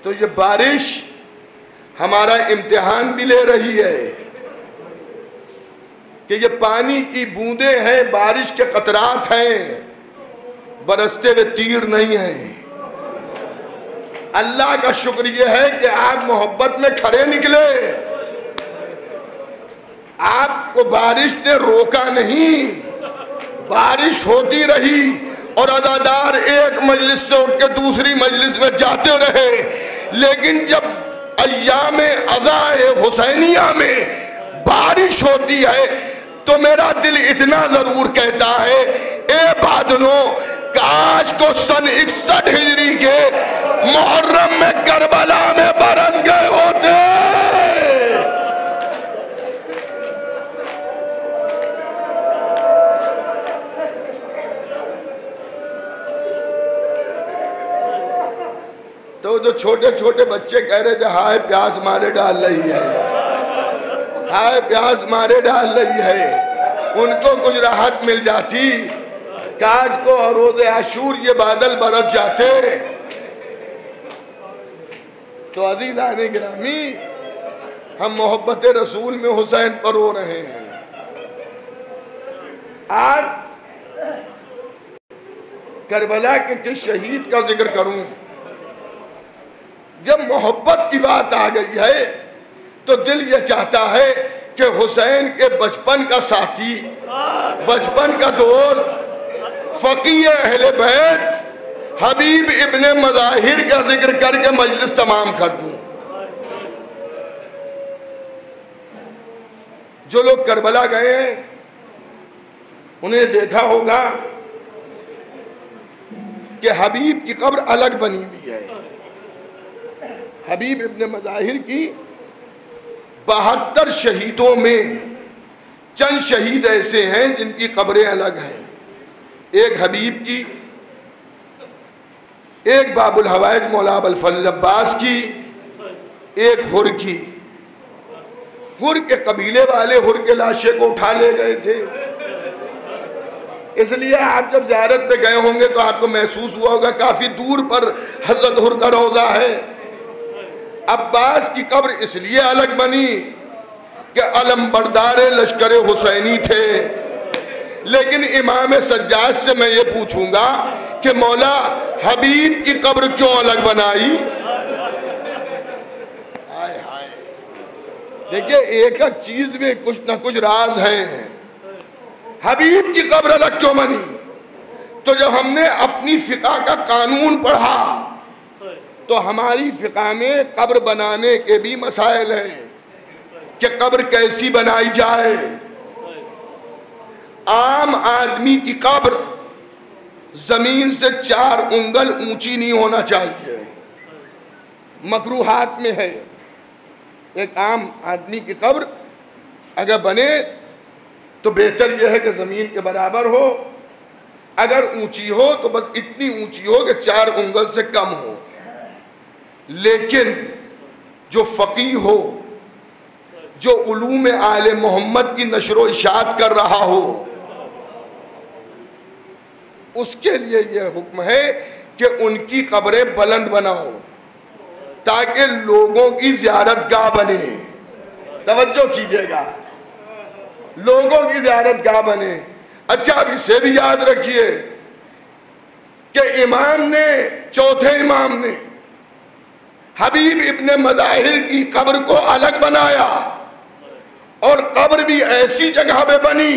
تو یہ بارش ہمارا امتحان بھی لے رہی ہے کہ یہ پانی کی بوندیں ہیں، بارش کے قطرات ہیں، برستے ہوئے تیر نہیں ہیں۔ اللہ کا شکر یہ ہے کہ آپ محبت میں کھڑے نکلے، آپ کو بارش نے روکا نہیں، بارش ہوتی رہی اور عزادار ایک مجلس سے اٹھ کے دوسری مجلس میں جاتے رہے، لیکن جب ایام عزائے حسینیہ میں بارش ہوتی ہے تو میرا دل اتنا ضرور کہتا ہے، اے بادلوں کاش کو سن 61 ہجری کے محرم میں کربلا میں برس گئے ہوتے۔ تو جو چھوٹے چھوٹے بچے کہہ رہے تھے ہائے پیاس مارے ڈال رہی ہے، ہائے پیاس مارے ڈال رہی ہے، ان کو کچھ راحت مل جاتی، کاش کو روز عاشور یہ بادل برس جاتے۔ تو عزیزان گرامی، ہم محبت رسول میں حسین پر رو رہے ہیں۔ آج کربلا کے کس شہید کا ذکر کروں؟ جب محبت کی بات آ گئی ہے تو دل یہ چاہتا ہے کہ حسین کے بچپن کا ساتھی، بچپن کا دوست، فقیہ اہل بیت حبیب ابن مظاہر کا ذکر کر کے مجلس تمام کر دوں۔ جو لوگ کربلا گئے ہیں انہیں دیکھا ہوگا کہ حبیب کی قبر الگ بنی ہوئی ہے۔ حبیب ابن مظاہر کی 72 شہیدوں میں چند شہید ایسے ہیں جن کی قبریں الگ ہیں، ایک حبیب کی، ایک باب الحوائج مولا ابوالفضل عباس کی، ایک ہر کی۔ ہر کے قبیلے والے ہر کے لاشے کو اٹھا لے گئے تھے، اس لیے آپ جب زیارت پہ گئے ہوں گے تو آپ کو محسوس ہوا ہوگا کافی دور پر حضرت ہر کا روضہ ہے۔ عباس کی قبر اس لیے الگ بنی کہ علم بردار لشکر حسینی تھے، لیکن امام سجاد سے میں یہ پوچھوں گا کہ مولا حبیب کی قبر کیوں الگ بنائی؟ دیکھیں ایک ایک چیز میں کچھ نہ کچھ راز ہیں۔ حبیب کی قبر الگ کیوں بنی؟ تو جب ہم نے اپنی فقہ کا قانون پڑھا تو ہماری فقہ میں قبر بنانے کے بھی مسائل ہیں کہ قبر کیسی بنائی جائے۔ عام آدمی کی قبر زمین سے 4 انگل اونچی نہیں ہونا چاہیے، مکروہات میں ہے۔ ایک عام آدمی کی قبر اگر بنے تو بہتر یہ ہے کہ زمین کے برابر ہو، اگر اونچی ہو تو بس اتنی اونچی ہو کہ 4 انگل سے کم ہو۔ لیکن جو فقیہ ہو، جو علوم آل محمد کی نشر و اشاعت کر رہا ہو، اس کے لیے یہ حکم ہے کہ ان کی قبریں بلند بناؤ تاکہ لوگوں کی زیارت گاہ بنے۔ توجہ کیجئے گا، لوگوں کی زیارت گاہ بنے۔ اچھا اب اسے بھی یاد رکھیے کہ امام نے، چوتھے امام نے حبیب ابن مظاہر کی قبر کو الگ بنایا، اور قبر بھی ایسی جگہ پہ بنی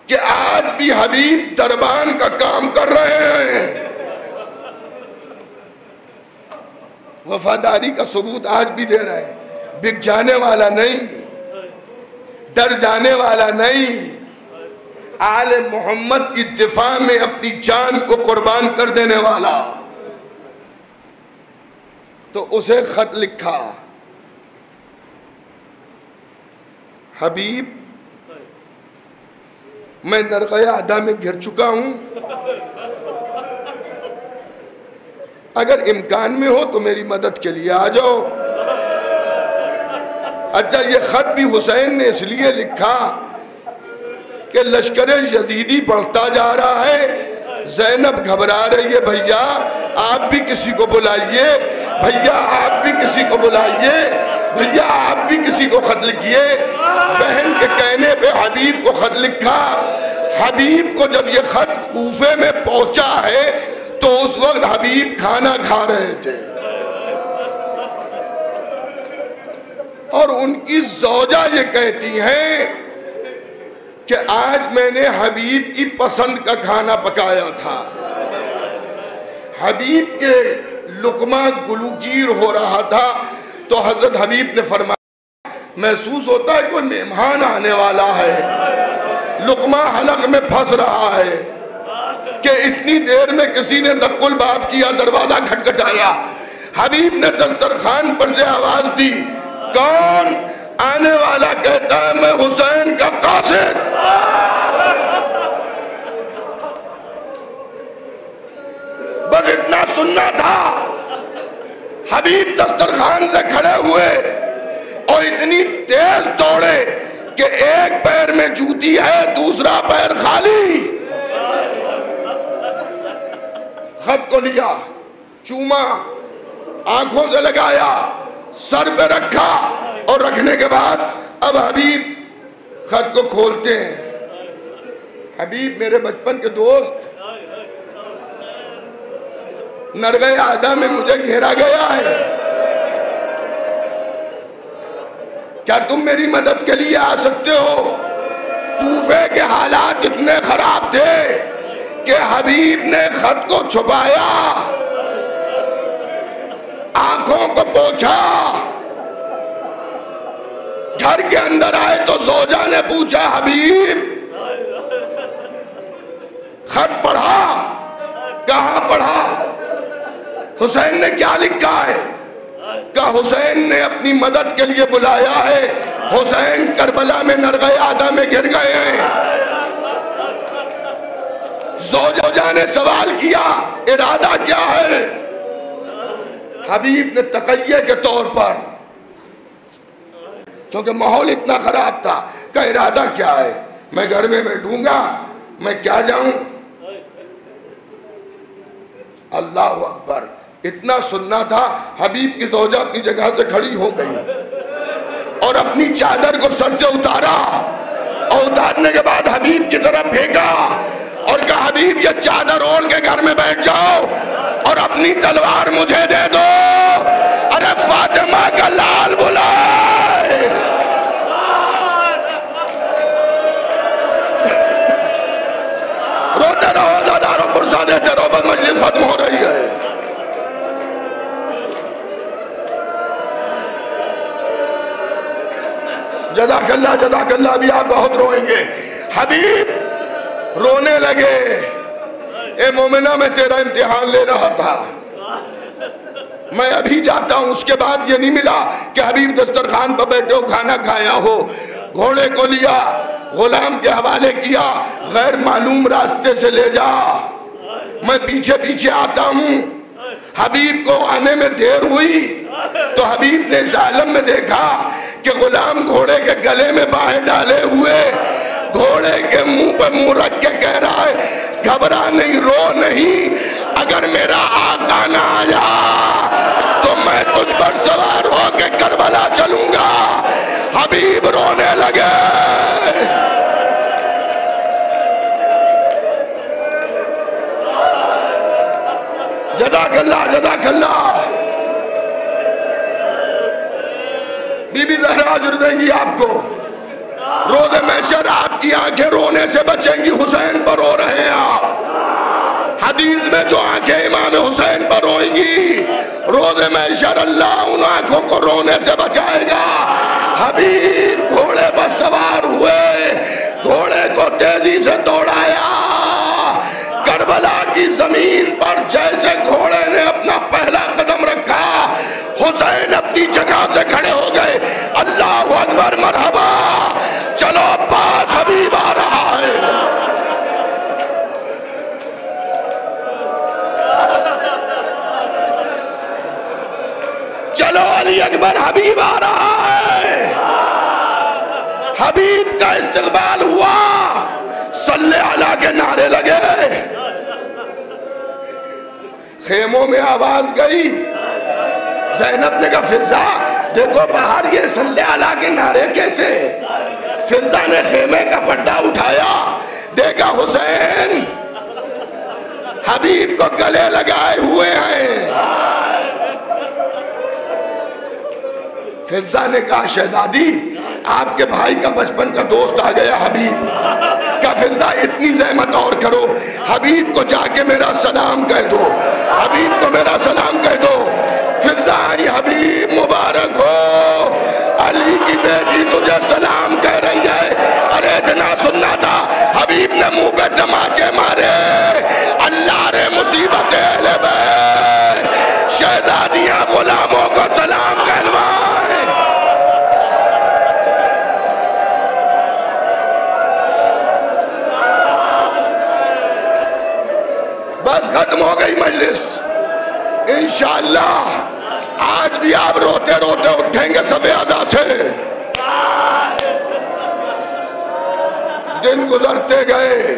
کہ آج بھی حبیب دربان کا کام کر رہے ہیں۔ وفاداری کا ثبوت آج بھی دے رہے ہیں، بک جانے والا نہیں، ڈر جانے والا نہیں، آل محمد کی دفاع میں اپنی جان کو قربان کر دینے والا۔ تو اسے خط لکھا، حبیب میں نرغہ ادا میں گر چکا ہوں، اگر امکان میں ہو تو میری مدد کے لیے آ جاؤ۔ اچھا یہ خط بھی حسین نے اس لیے لکھا کہ لشکر یزیدی بڑھتا جا رہا ہے، زینب گھبرا رہی ہے، بھیا آپ بھی کسی کو بلائیے، بھیا آپ بھی کسی کو بلائیے، بھیا آپ بھی کسی کو خط لکھیے۔ بہن کے کہنے پہ حبیب کو خط لکھا۔ حبیب کو جب یہ خط کوفے میں پہنچا ہے تو اس وقت حبیب کھانا کھا رہے تھے، اور ان کی زوجہ یہ کہتی ہیں کہ آج میں نے حبیب کی پسند کا کھانا پکایا تھا۔ حبیب کے لقمہ گلوگیر ہو رہا تھا تو حضرت حبیب نے فرمایا محسوس ہوتا ہے کوئی مہمان آنے والا ہے، لقمہ حلق میں پھنس رہا ہے، کہ اتنی دیر میں کسی نے دق الباب کیا، دروازہ کھٹکھٹایا۔ حبیب نے دسترخوان پر سے آواز دی، کون؟ آنے والا کہتا ہے میں حسین کا قاصد۔ بس اتنا سننا تھا۔ حبیب دسترخوان سے کھڑے ہوئے اور اتنی تیز دوڑے کہ ایک پیر میں جوتی ہے، دوسرا پیر خالی۔ خط کو لیا، چوما، آنکھوں سے لگایا، سر پہ رکھا، اور رکھنے کے بعد اب حبیب خط کو کھولتے ہیں۔ حبیب میرے بچپن کے دوست، نرغہ عادہ میں مجھے گھیرا گیا ہے، کیا تم میری مدد کے لیے آ سکتے ہو؟ کوفے کے حالات اتنے خراب تھے کہ حبیب نے خط کو چھپایا، آنکھوں کو پوچھا، گھر کے اندر آئے تو زوجہ نے پوچھا حبیب خط پڑھا؟ کہاں پڑھا؟ حسین نے کیا لکھا ہے؟ کہ حسین نے اپنی مدد کے لیے بلایا ہے، حسین کربلا میں نرغہ عادہ میں گر گئے ہیں۔ زوجہ نے سوال کیا ارادہ کیا ہے؟ حبیب نے تقیہ کے طور پر، کیونکہ ماحول اتنا خراب تھا، کہ ارادہ کیا ہے؟ میں گھر میں بیٹھوں گا، میں کیا جاؤں؟ اللہ اکبر، اتنا سننا تھا۔ حبیب کی زوجہ اپنی جگہ سے کھڑی ہو گئی اور اپنی چادر کو سر سے اتارا، اور اتارنے کے بعد حبیب کی طرف پھینکا اور کہا حبیب یہ چادر اوڑھ کے گھر میں بیٹھ جاؤ اور اپنی تلوار مجھے دے دو۔ ارے فاطمہ کا لال بلائے، روتے رہو، زاداروں پرسا دیتے رہو، بس مجلس ختم ہو رہی ہے۔ جزاک اللہ، جزاک اللہ، ابھی آپ بہت روئیں گے۔ حبیب رونے لگے، اے مومنہ میں تیرا امتحان لے رہا تھا، میں ابھی جاتا ہوں۔ اس کے بعد یہ نہیں ملا کہ حبیب دسترخوان پر بیٹھے ہو، کھانا کھایا ہو، گھوڑے کو لیا، غلام کے حوالے کیا، غیر معلوم راستے سے لے جا، میں پیچھے پیچھے آتا ہوں۔ حبیب کو آنے میں دیر ہوئی تو حبیب نے اس عالم میں دیکھا کہ غلام گھوڑے کے گلے میں باہیں ڈالے ہوئے گھوڑے کے منہ پہ منہ رکھ کے کہہ رہا ہے گھبرا نہیں، رو نہیں، اگر میرا آقا نہ آیا تو میں تجھ پر سوار ہو کے کربلا چلوں گا۔ حبیب رونے لگے۔ جزاک اللہ، جزاک اللہ۔ بی بی زہرا اجر دیں گی آپ کو۔ روز محشر آپ کی آنکھیں رونے سے بچیں گی، حسین پر رو رہے ہیں آپ۔ حدیث میں جو آنکھیں امام حسین پر روئیں گی، روز محشر اللہ ان آنکھوں کو رونے سے بچائے گا۔ حبیب گھوڑے پر سوار ہوئے، گھوڑے کو تیزی سے دوڑایا، کربلا کی زمین پر جیسے گھوڑے نے اپنا پہلا قدم رکھا، حسین اپنی جگہ سے کھڑے ہو گئے۔ اللہ اکبر، مرحبا، چلو پاس حبیب آ رہا ہے۔ چلو علی اکبر، حبیب آ رہا ہے۔ حبیب کا استقبال ہوا، صلی اللہ کے نعرے لگے، خیموں میں آواز گئی، زینب نے کہا فضا دیکھو باہر یہ صلی اللہ کے نعرے کیسے. فضا نے خیمے کا پردہ اٹھایا, دیکھا حسین حبیب کو گلے لگائے ہوئے ہیں. فضا نے کہا شہزادی آپ کے بھائی کا بچپن کا دوست آ گیا حبیب. کہا فضا اتنی زحمت اور کرو, حبیب کو جا کے میرا سلام کہہ دو, حبیب کو میرا سلام کہہ دو. فضا آئی, حبیب مبارک ہو, علی کی بیٹی تجھے سلام کہہ رہی ہے. ارے اتنا سننا تھا, حبیب نے منہ پہ تماچے مارے, اللہ رے مصیبت اہل بیت, شہزادیاں غلاموں کو سلام کہلوائے. بس ختم ہو گئی مجلس. انشاءاللہ آج بھی آپ روتے روتے اٹھیں گے صف اعضا سے. دن گزرتے گئے,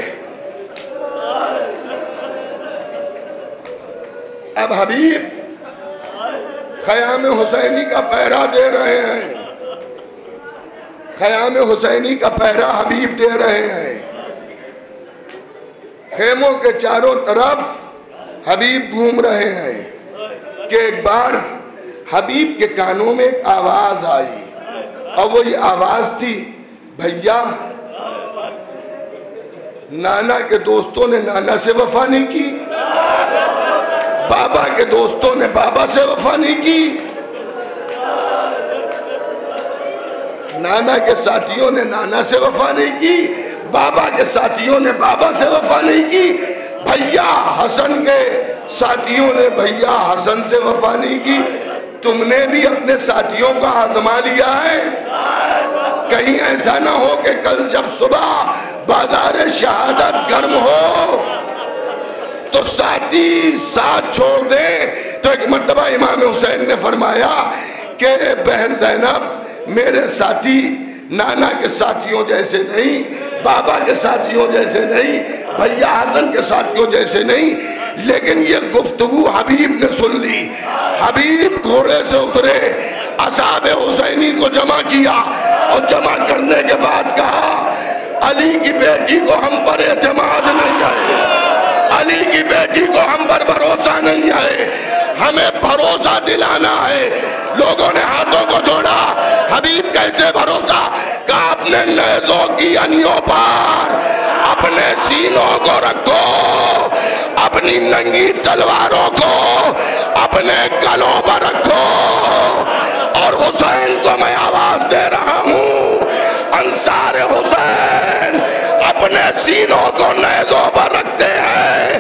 اب حبیب خیام حسینی کا پہرا دے رہے ہیں, خیام حسینی کا پہرا حبیب دے رہے ہیں. خیموں کے چاروں طرف حبیب گھوم رہے ہیں کہ ایک بار حبیب کے کانوں میں ایک آواز آئی, اور وہ یہ آواز تھی, بھیا نانا کے دوستوں نے نانا سے وفا نہیں کی, بابا کے دوستوں نے بابا سے وفا نہیں کی, نانا کے ساتھیوں نے نانا سے وفا نہیں کی, بابا کے ساتھیوں نے بابا سے وفا نہیں کی, بھیا حسن کے ساتھیوں نے بھیا حسن سے وفا نہیں کی. تم نے بھی اپنے ساتھیوں کا آزما لیا ہے, کہیں ایسا نہ ہو کہ کل جب صبح بازار شہادت گرم ہو تو ساتھی ساتھ چھوڑ دیں. تو ایک مرتبہ امام حسین نے فرمایا کہ بہن زینب میرے ساتھی نانا کے ساتھیوں جیسے نہیں, بابا کے ساتھیوں جیسے نہیں, بھیا حسن کے ساتھیوں جیسے نہیں. لیکن یہ گفتگو حبیب نے سن لی. حبیب گھوڑے سے اترے, اصحاب حسینی کو جمع کیا, اور جمع کرنے کے بعد کہا علی کی بیٹی کو ہم پر اعتماد نہیں ہے, علی کی بیٹی کو ہم پر بھروسہ نہیں ہے, ہمیں بھروسہ دلانا ہے. لوگوں نے ہاتھوں کو جوڑا, حبیب کیسے بھروسہ, کہا اپنے نیزوں کی انیوں پر اپنے سینوں کو رکھو, اپنی ننگی تلواروں کو اپنے گلوں پر رکھو, اور حسین کو میں آواز دے رہا ہوں, انصار حسین اپنے سینوں کو نیزوں پر رکھتے ہیں,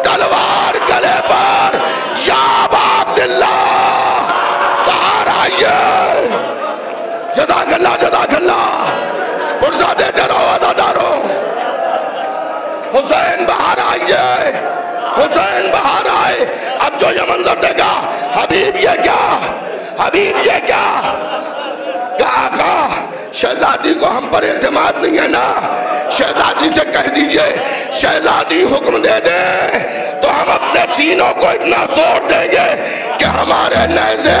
تلوار گلے پر, یا ابا عبداللہ باہر آئیے. جزاک اللہ جزاک اللہ, پرزہ دیتے رہو عزاداروں. حسین باہر آئیے, حسین باہر آئے. اب جو یہ منظر دے گا, حبیب یہ کیا, حبیب یہ کیا, کہ آقا شہزادی کو ہم پر اعتماد نہیں ہے نا, شہزادی سے کہہ دیجئے شہزادی حکم دے دیں تو ہم اپنے سینوں کو اتنا زور دیں گے کہ ہمارے نیزے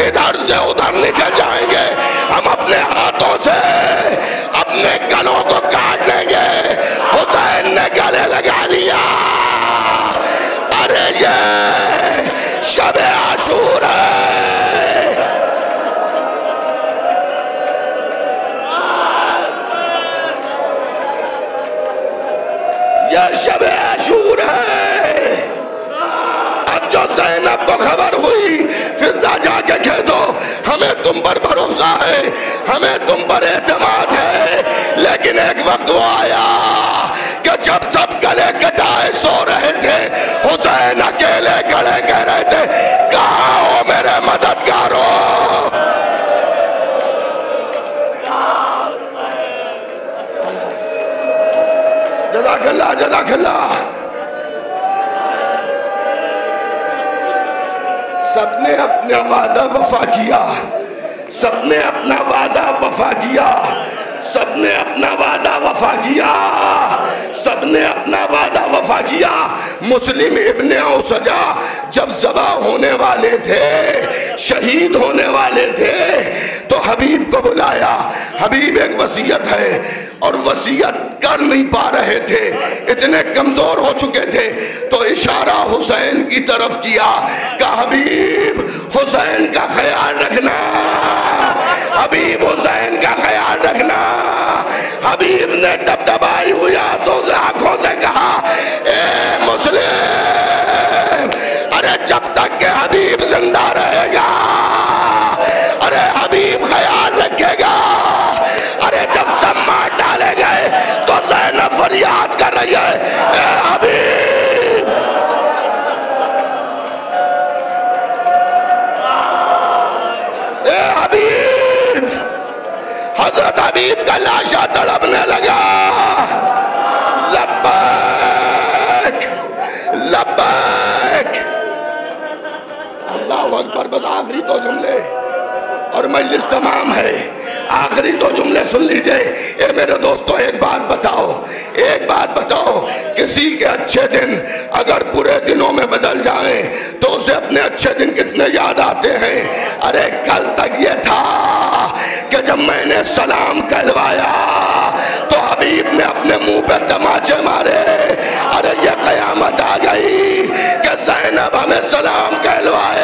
ادھر سے ادھر نکل جائیں گے, ہم اپنے ہاتھوں سے اپنے گلوں کو کاٹ لیں گے. حسین نے گلے لگا لیا. ارے یہ شب عاشور ہے, یہ شب عاشور ہے. اب جو زینب کو خبر ہوئی, فضا جا کے کہہ دو ہمیں تم پر بھروسہ ہے, ہمیں تم پر اعتماد ہے. لیکن ایک وقت وہ آیا کہ جب سب گلے کٹائے سو رہے تھے, حسین اکیلے کھڑے کہہ رہے تھے کہاں ہو میرے مددگاروں. جزاک اللہ جزاک اللہ. سب نے اپنا وعدہ وفا کیا, سب نے اپنا وعدہ وفا کیا, سب نے اپنا وعدہ وفا کیا. سب نے اپنا وعدہ وفا کیا. مسلم ابن اوسجا جب ذبح ہونے والے تھے، شہید ہونے والے تھے، تو حبیب کو بلایا. حبیب ایک وصیت ہے اور وصیت کر نہیں پا رہے تھے، اتنے کمزور ہو چکے تھے، تو اشارہ حسین کی طرف کیا کہ حبیب حسین کا خیال رکھنا، حبیب حسین کا خیال رکھنا. حبیب نے دبدبائی ہوئی آنکھوں سے کہا اے مسلم، ارے جب تک کہ حبیب زندہ رہے گا، ارے حبیب خیال رکھے گا. ارے جب سب مار ڈالے گئے تو زینب فریاد کر رہی ہے اے حبیب. اے حبیب. حضرت حبیب کا لاشا تڑپنے لگا. لبیک لبیک. اللہ اکبر. بس آخری دو جملے اور مجلس تمام ہے. آخری دو جملے سن لیجئے. اے میرے دوستو ایک بات بتاؤ، کسی کے اچھے دن اگر برے دنوں میں بدل جائیں تو اسے اپنے اچھے دن کتنے یاد آتے ہیں. ارے کل تک یہ تھا کہ جب میں نے سلام کہلوایا تو حبیب نے اپنے منہ پہ تماچے مارے. ارے یہ قیامت آ گئی کہ زینب ہمیں سلام کہلوائے.